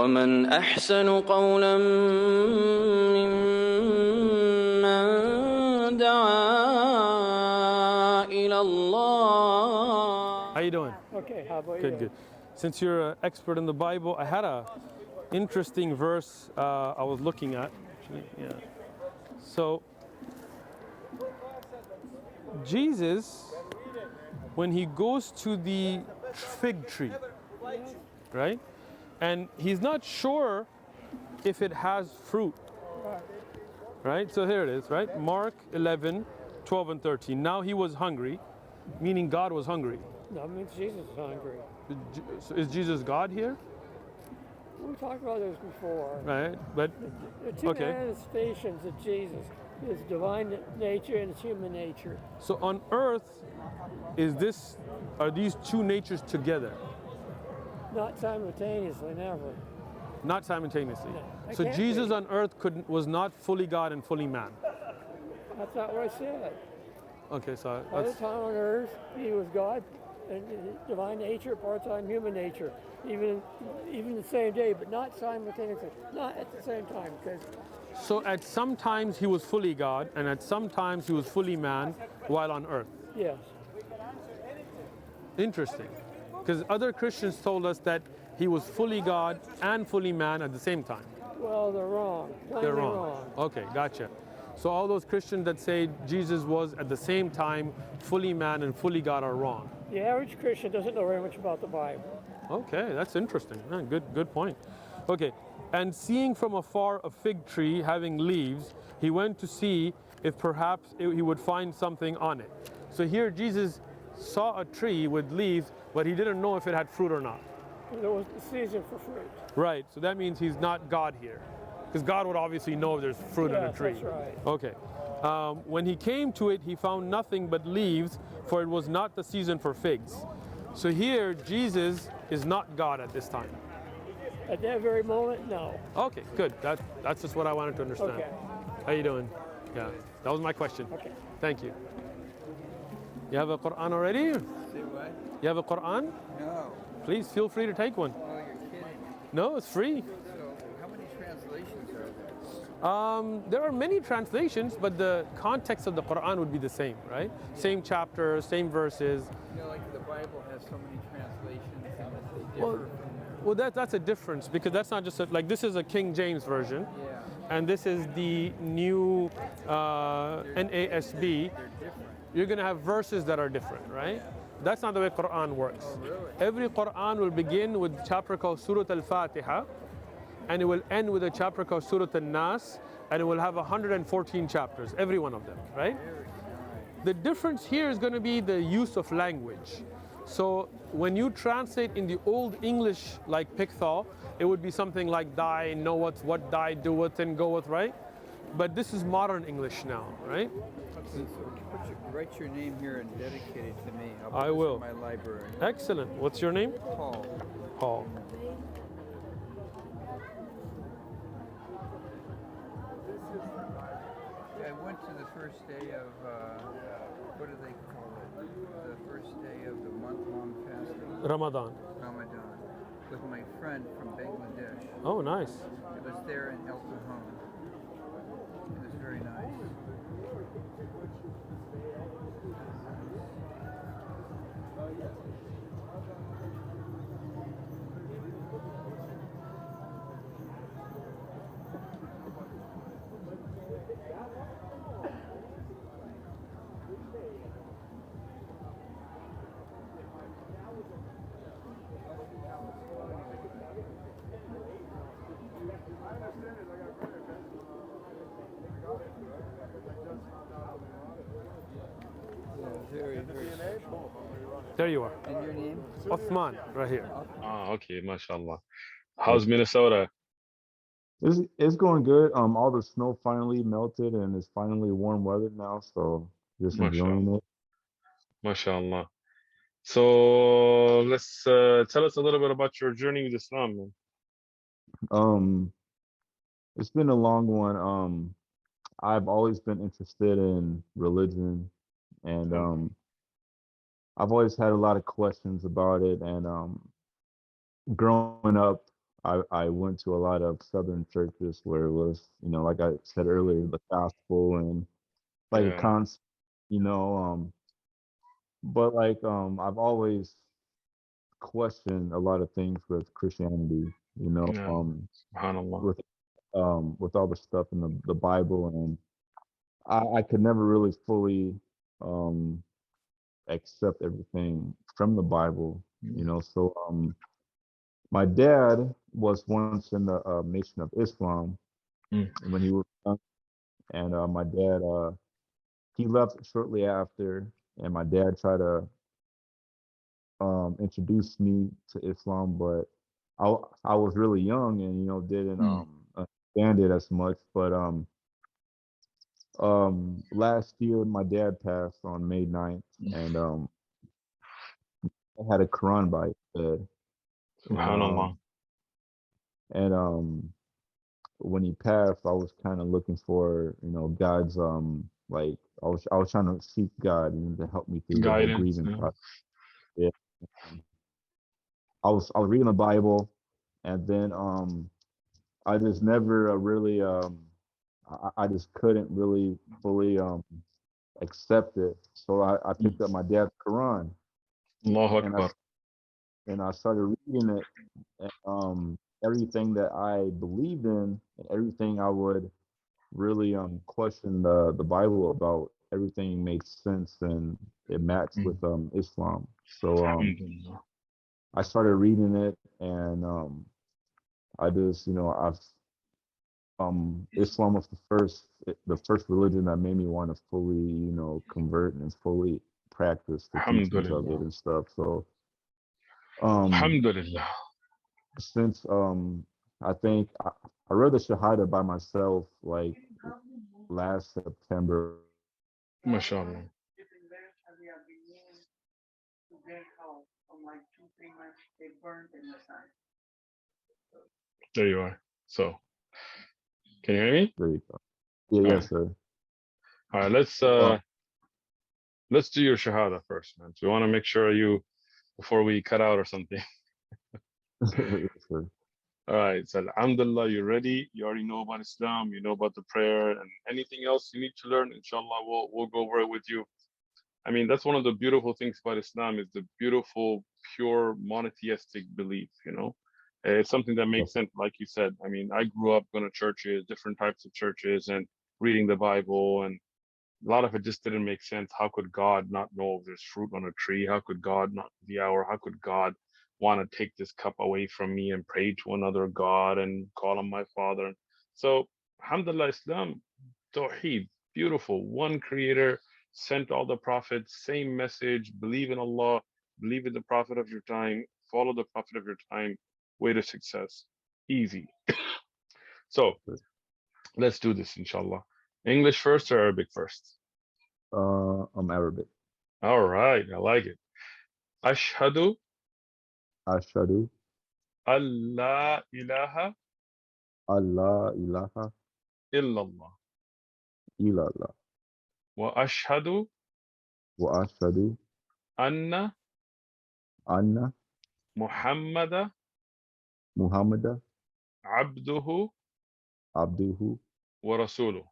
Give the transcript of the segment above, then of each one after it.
ومن أحسن قولا ممن دعا إلى الله. How you doing? Okay, how about Good, you? good. Since you're an expert in the Bible, I had a interesting verse I was looking at. Actually, yeah. So Jesus, when he goes to the fig tree, right? And he's not sure if it has fruit, right? So here it is, right? Mark 11, 12 and 13. Now he was hungry, meaning God was hungry. No, I mean Jesus is hungry. So is Jesus God here? We talked about this before. Right, but The two okay. manifestations of Jesus, his divine nature and his human nature. So on earth, are these two natures together? Not simultaneously, never. Not simultaneously. No, they So can't Jesus be. on earth was not fully God and fully man. That's not what I said. Okay, so Part of that's, the time on earth, he was God and his divine nature, part of the time human nature. Even the same day, but not simultaneously. Not at the same time, because so at some times he was fully God and at some times he was fully man while on earth. yes. Interesting. Because other Christians told us that he was fully God and fully man at the same time. Well, they're wrong. They're Plainly wrong. Okay, gotcha. So all those Christians that say Jesus was at the same time fully man and fully God are wrong. The average Christian doesn't know very much about the Bible. Okay, that's interesting. Good point. Okay, and seeing from afar a fig tree having leaves, he went to see if perhaps he would find something on it. So here Jesus saw a tree with leaves, but he didn't know if it had fruit or not. There was the season for fruit. Right, so that means he's not God here. Because God would obviously know if there's fruit in a Yes, tree. that's right. Okay. When he came to it, he found nothing but leaves, for it was not the season for figs. So here, Jesus is not God at this time. At that very moment, no. Okay, good. That's just what I wanted to understand. Okay. How you doing? Yeah, that was my question. Okay. Thank you. You have a Quran already? Say what? You have a Quran? No. Please feel free to take one. Oh, you're kidding. No, it's free. So, how many translations are there? There are many translations, but the context of the Quran would be the same, right? Same chapter, same verses. You know, like the Bible has so many translations and that they differ Well, from there. Well, that's a difference because that's not just like this is a King James version, Yeah, and this is the new NASB. they're different. You're going to have verses that are different, right? That's not the way Quran works. Oh, really? Every Quran will begin with a chapter called Surah Al-Fatiha, and it will end with a chapter called Surah Al-Nas, and it will have 114 chapters, every one of them, right? Very nice. The difference here is going to be the use of language. So when you translate in the old English, like Picthal, it would be something like die, knoweth, what die, doeth, and goeth, right? But this is modern English now, right? Okay, so write your name here and dedicate it to me. I'll put I this will. in my library. Excellent. What's your name? Paul. Paul. I went to the first day of, what do they call it? The first day of the month-long fasting, Ramadan. Ramadan, with my friend from Bangladesh. Oh, nice. It was there in El Cajon. It was very nice. Yeah, very, very special. There you are. And your name? Uthman, right here. Ah, okay, mashallah. How's Minnesota? It's going good. All the snow finally melted and it's finally warm weather now, so just Mashallah. enjoying it. Mashallah. So let's tell us a little bit about your journey with Islam, man. Um, it's been a long one. I've always been interested in religion, and Okay. I've always had a lot of questions about it. And growing up, I went to a lot of Southern churches where it was, like I said earlier, the gospel and like a Yeah. concept, you know. But like I've always questioned a lot of things with Christianity, Yeah. Subhanallah. with with all the stuff in the Bible, and I could never really fully um accept everything from the Bible, So my dad was once in the Nation of Islam Mm. when he was young, and my dad he left shortly after, and my dad tried to introduce me to Islam, but I was really young and didn't Mm. understand it as much. But last year my dad passed on May 9th, and I had a Quran by his bed, and Subhanallah. when he passed, I was kind of looking for God's like I was trying to seek God to help me through the whole Guidance. grieving Yeah. process. Yeah. I was reading the Bible, and then I just never really I just couldn't really fully accept it. So I Mm. picked up my dad's Quran, Allahu and I Akbar. and I started reading it, and everything that I believed in and everything I would really question the Bible about, everything made sense and it matched Mm. with Islam. So Alhamdulillah. I started reading it, and I just I've Islam was the first religion that made me want to fully convert and fully practice the teachings of it Alhamdulillah. and stuff. So um Alhamdulillah. since I think I read the Shahada by myself like last September. MashaAllah. There you are. So, can you hear me? There you go. Yeah, All yes, right. sir. All right. So, Let's do your shahada first, man. So we want to make sure you before we cut out or something. yes, sir. All right. So Alhamdulillah, you're ready. You already know about Islam. You know about the prayer and anything else you need to learn. Inshallah, we'll go over it with you. I mean, that's one of the beautiful things about Islam is the beautiful, pure monotheistic belief. It's something that makes Yes, sense, like you said. I mean, I grew up going to churches, different types of churches, and reading the Bible, and a lot of it just didn't make sense. How could God not know if there's fruit on a tree? How could God not know the hour? How could God want to take this cup away from me and pray to another God and call him my father? So, alhamdulillah, Islam, Tawheed, beautiful. One creator, sent all the prophets, same message, believe in Allah, believe in the prophet of your time, follow the prophet of your time, way to success. Easy. So, sir. let's do this, inshallah. English first or Arabic first? I'm Arabic. All right, I like it. Ashhadu Ashadu alla ilaha Allah ilaha illallah illallah wa ashhadu wa ashadu anna anna Muhammada Muhammada abduhu abduhu wa rasuluh.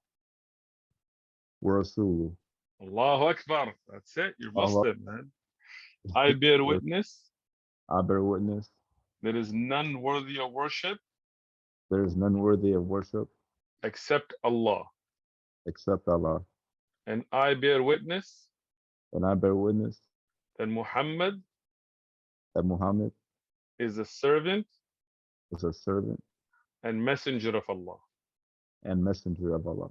wa rasuluhu. Allahu Akbar. That's it. You're Allah. Muslim, man. I bear witness I bear witness there is none worthy of worship there is none worthy of worship except Allah. except Allah, And I bear witness and I bear witness that Muhammad that Muhammad is a servant is a servant and messenger of Allah. and messenger of Allah.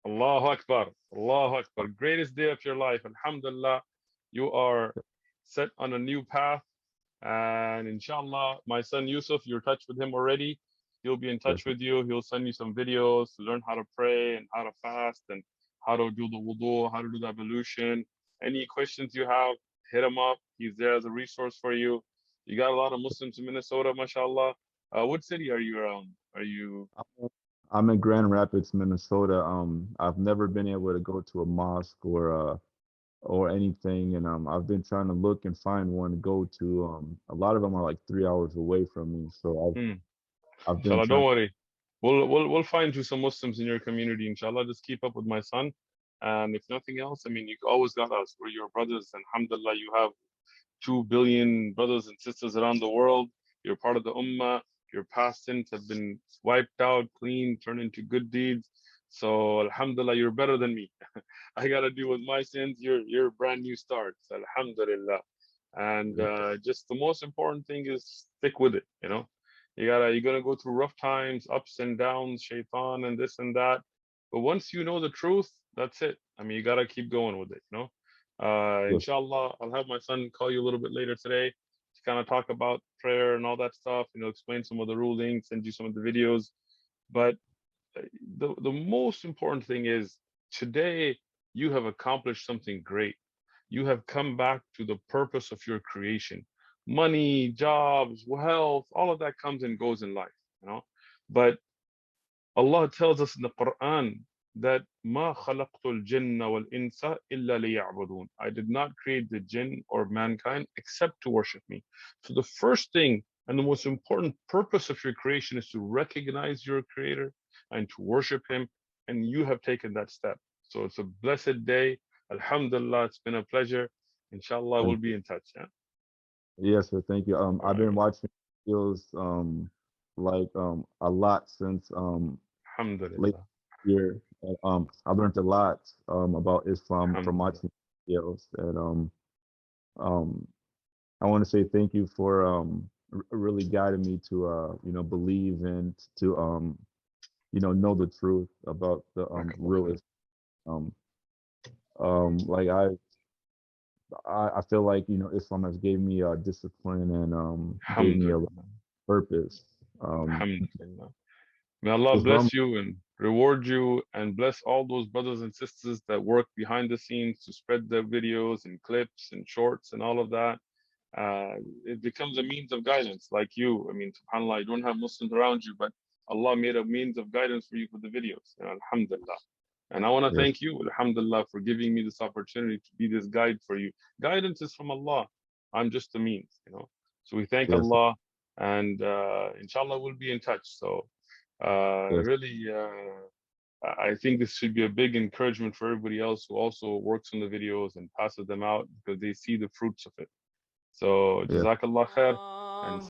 Allahu Akbar. Allahu Akbar. Greatest day of your life. Alhamdulillah. You are set on a new path. And inshallah, my son Yusuf, you're in touch with him already. He'll be in Yes, touch with you. He'll send you some videos to learn how to pray and how to fast and how to do the wudu, how to do the ablution. Any questions you have, hit him up. He's there as a resource for you. You got a lot of Muslims in Minnesota, mashallah. What city are you around? Are you I'm in Grand Rapids, Minnesota. I've never been able to go to a mosque or anything, and I've been trying to look and find one to go to. A lot of them are like 3 hours away from me, so Hmm. I've been Inshallah, don't trying. worry. We'll find you some Muslims in your community, inshallah. Just keep up with my son. And if nothing else, I mean, you always got us. We're your brothers. And alhamdulillah, you have 2 billion brothers and sisters around the world. You're part of the ummah. Your past sins have been wiped out, clean, turned into good deeds. So alhamdulillah, you're better than me. I gotta deal with my sins. You're a brand new start. So alhamdulillah. And just the most important thing is stick with it, you know. You're gonna go through rough times, ups and downs, shaitan and this and that. But once you know the truth, that's it. I mean, you gotta keep going with it, you know. Yes, Inshallah, I'll have my son call you a little bit later today to kind of talk about prayer and all that stuff, you know, explain some of the rulings, send you some of the videos. But the most important thing is today you have accomplished something great. You have come back to the purpose of your creation. Money, jobs, health, all of that comes and goes in life, you know. But Allah tells us in the Quran that ma khalaqtul jinna wal insa illa liya'budun. I did not create the jinn or mankind except to worship me. So the first thing and the most important purpose of your creation is to recognize your creator and to worship him, and you have taken that step. So it's a blessed day. Alhamdulillah, it's been a pleasure. Inshallah, we'll thank be in touch. Yeah. yes, sir. Thank you. I've been Alright. watching videos a lot since late Alhamdulillah. year. And, I learned a lot about Islam from Alhamdulillah. watching videos, and um I want to say thank you for really guiding me to believe and to know the truth about the Barakallah real khair. Islam. Like I feel like Islam has gave me discipline and gave me a Alhamdulillah. purpose. Alhamdulillah. May Allah Islam, bless you and reward you and bless all those brothers and sisters that work behind the scenes to spread their videos and clips and shorts and all of that. It becomes a means of guidance like you. I mean, subhanAllah, you don't have Muslims around you, but Allah made a means of guidance for you for the videos. You know, alhamdulillah. And I want to yes, thank you, alhamdulillah, for giving me this opportunity to be this guide for you. Guidance is from Allah. I'm just the means, you know. So we thank yes, Allah, and inshallah we'll be in touch. So yes, really, I think this should be a big encouragement for everybody else who also works on the videos and passes them out because they see the fruits of it. So yes. Jazakallah khair and